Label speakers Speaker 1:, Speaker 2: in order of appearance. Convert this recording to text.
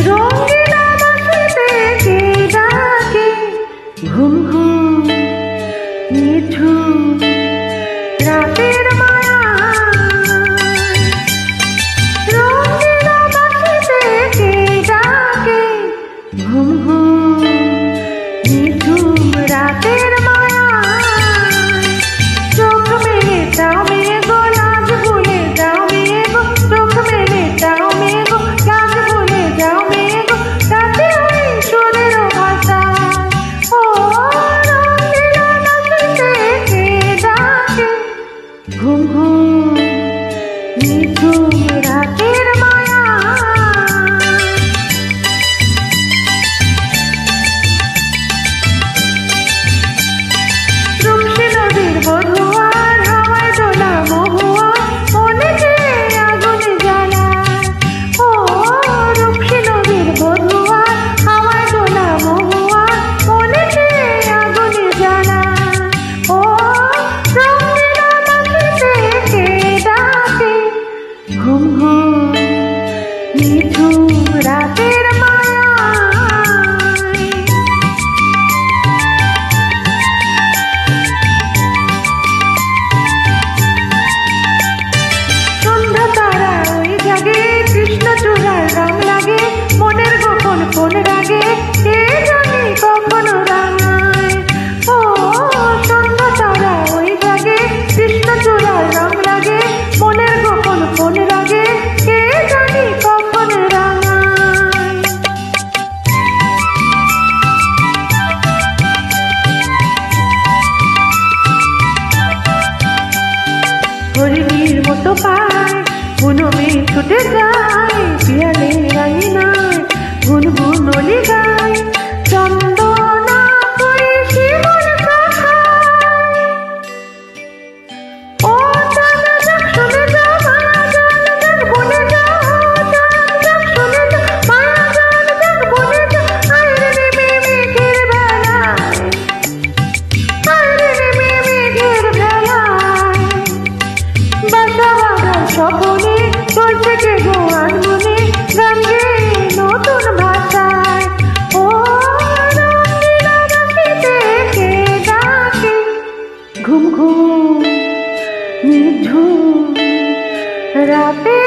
Speaker 1: রঙিন আকাশেতে কে ডাকে ঘুম ঘুম নিঝুম রাতের মায়া। রঙিন আকাশেতে কে ডাকে ঘুম ঘুম নিঝুম রাতের মায়া। চোখ মেলে যাও মেয়ে গো, লাজ ভুলে যাও মেয়ে গো। চোখ মেলে যাও মেয়ে গো, লাজ ভুলে যাও মেয়ে গো। কাছে ওই সুরের ভাষা। ও রঙিন আকাশেতে কে ডাকে ঘুম ঘুম নিঝুম রাতের মায়া। রূপসী নদীর বধুয়ার হাওয়ায় দোলা মহুয়া, মনে যে আগুন জ্বালায়। ও রূপসী নদীর বধুয়ার হাওয়ায় দোলা মহুয়া, মনে যে আগুন জ্বালায়। ও রঙিন আকাশেতে কে ডাকে ঘুম ঘুম নিঝুম রাতের মায়া। সন্ধ্যা তারা ওই জাগে, কৃষ্ণচূড়ার রং লাগে, মনের গোপন কোন রাগে কে জানি কখন রাঙায়। ও সন্ধ্যা তারা ওই জাগে, কৃষ্ণচূড়ার রং লাগে, মনের গোপন কোন রাগে কে জানি কখন রাঙায়। হরিণীর মতো পায় পুনমে ছুটে যায়, পিয়ালে রাঙিনায় গুনগুন অলি গায়। চন্দনা করে শিমুল শাখায়। ও চাঁদ যাক শুনে যাও মায়া জান যাক বলে যাও, চাঁদ যাক শুনে যাও মায়া জান যাক বলে যাও। আইরে নেমে মেঘের বেলায়, আইরে নেমে মেঘের বেলায়। বাসা বাঁধার স্বপনে চলছে কে গো আনমনে, গান গেয়ে নতুন ভাষায়। ও রঙিন আকাশেতে কে ডাকে ঘুম ঘুম নিঝুম রাতে